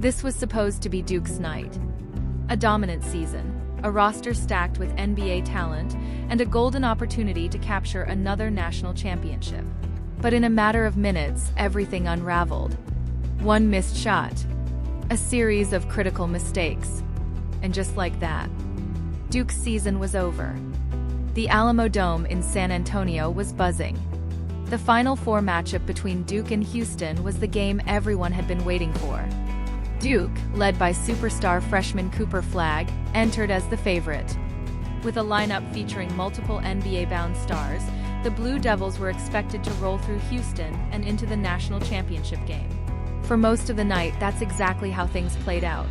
This was supposed to be Duke's night. A dominant season, a roster stacked with NBA talent, and a golden opportunity to capture another national championship. But in a matter of minutes, everything unraveled. One missed shot, a series of critical mistakes, and just like that, Duke's season was over. The Alamo Dome in San Antonio was buzzing. The Final Four matchup between Duke and Houston was the game everyone had been waiting for. Duke, led by superstar freshman Cooper Flagg, entered as the favorite. With a lineup featuring multiple NBA-bound stars, the Blue Devils were expected to roll through Houston and into the national championship game. For most of the night, that's exactly how things played out.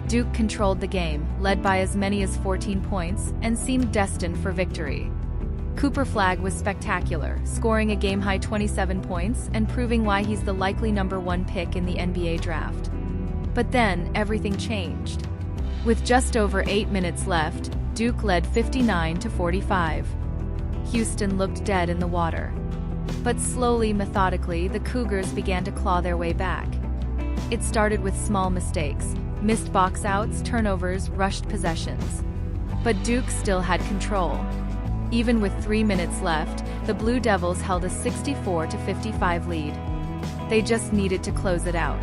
Duke controlled the game, led by as many as 14 points, and seemed destined for victory. Cooper Flagg was spectacular, scoring a game-high 27 points and proving why he's the likely #1 pick in the NBA draft. But then, everything changed. With just over 8 minutes left, Duke led 59-45. Houston looked dead in the water. But slowly, methodically, the Cougars began to claw their way back. It started with small mistakes, missed box outs, turnovers, rushed possessions. But Duke still had control. Even with 3 minutes left, the Blue Devils held a 64-55 lead. They just needed to close it out.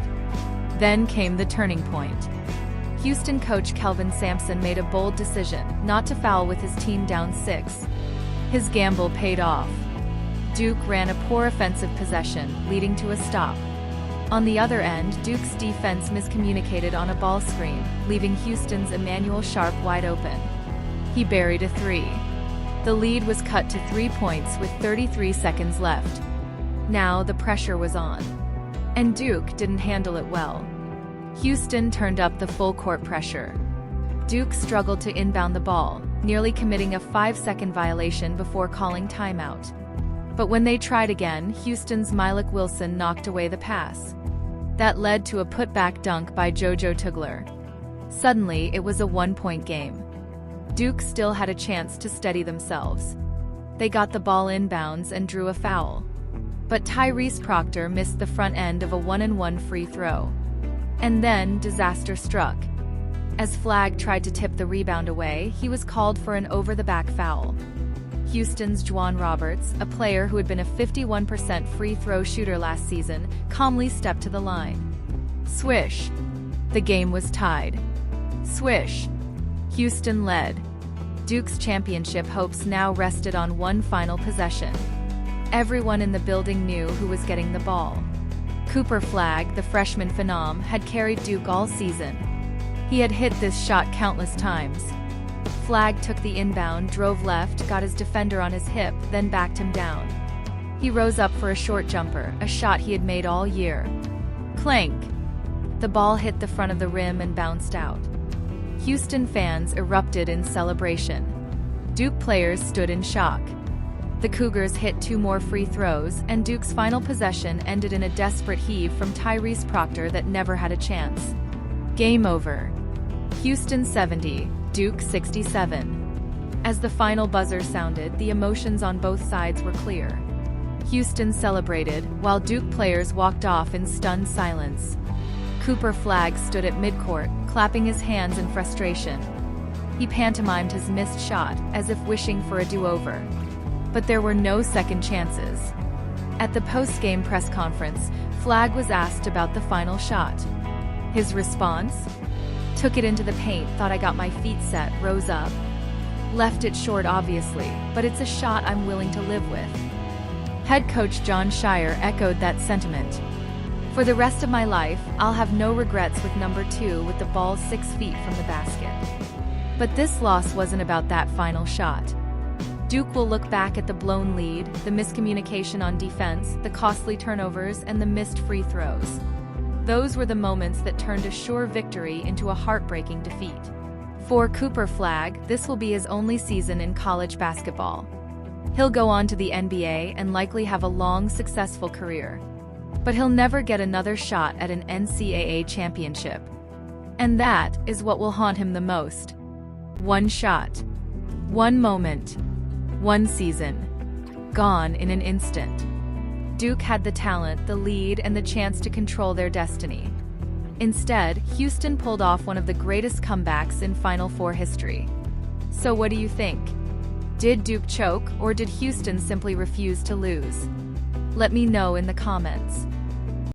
Then came the turning point. Houston coach Kelvin Sampson made a bold decision not to foul with his team down 6. His gamble paid off. Duke ran a poor offensive possession, leading to a stop. On the other end, Duke's defense miscommunicated on a ball screen, leaving Houston's Emanuel Sharp wide open. He buried a 3. The lead was cut to 3 points with 33 seconds left. Now the pressure was on. And Duke didn't handle it well. Houston turned up the full-court pressure. Duke struggled to inbound the ball, nearly committing a 5-second violation before calling timeout. But when they tried again, Houston's Mylik Wilson knocked away the pass. That led to a putback dunk by JoJo Tugler. Suddenly, it was a 1-point game. Duke still had a chance to steady themselves. They got the ball inbounds and drew a foul. But Tyrese Proctor missed the front end of a 1-and-1 free throw. And then, disaster struck. As Flagg tried to tip the rebound away, he was called for an over-the-back foul. Houston's Juwan Roberts, a player who had been a 51% free throw shooter last season, calmly stepped to the line. Swish! The game was tied. Swish! Houston led. Duke's championship hopes now rested on one final possession. Everyone in the building knew who was getting the ball. Cooper Flagg, the freshman phenom, had carried Duke all season. He had hit this shot countless times. Flagg took the inbound, drove left, got his defender on his hip, then backed him down. He rose up for a short jumper, a shot he had made all year. Clank! The ball hit the front of the rim and bounced out. Houston fans erupted in celebration. Duke players stood in shock. The Cougars hit 2 more free throws, and Duke's final possession ended in a desperate heave from Tyrese Proctor that never had a chance. Game over. Houston 70, Duke 67. As the final buzzer sounded, the emotions on both sides were clear. Houston celebrated, while Duke players walked off in stunned silence. Cooper Flagg stood at midcourt, clapping his hands in frustration. He pantomimed his missed shot, as if wishing for a do-over. But there were no second chances. At the post-game press conference, Flagg was asked about the final shot. His response? Took it into the paint, thought I got my feet set, rose up. Left it short obviously, but it's a shot I'm willing to live with. Head coach Jon Scheyer echoed that sentiment. For the rest of my life, I'll have no regrets with number 2 with the ball 6 feet from the basket. But this loss wasn't about that final shot. Duke will look back at the blown lead, the miscommunication on defense, the costly turnovers, and the missed free throws. Those were the moments that turned a sure victory into a heartbreaking defeat. For Cooper Flagg, this will be his only season in college basketball. He'll go on to the NBA and likely have a long, successful career. But he'll never get another shot at an NCAA championship. And that is what will haunt him the most. One shot. One moment. One season. Gone in an instant. Duke had the talent, the lead, and the chance to control their destiny. Instead, Houston pulled off one of the greatest comebacks in Final Four history. So what do you think? Did Duke choke, or did Houston simply refuse to lose? Let me know in the comments.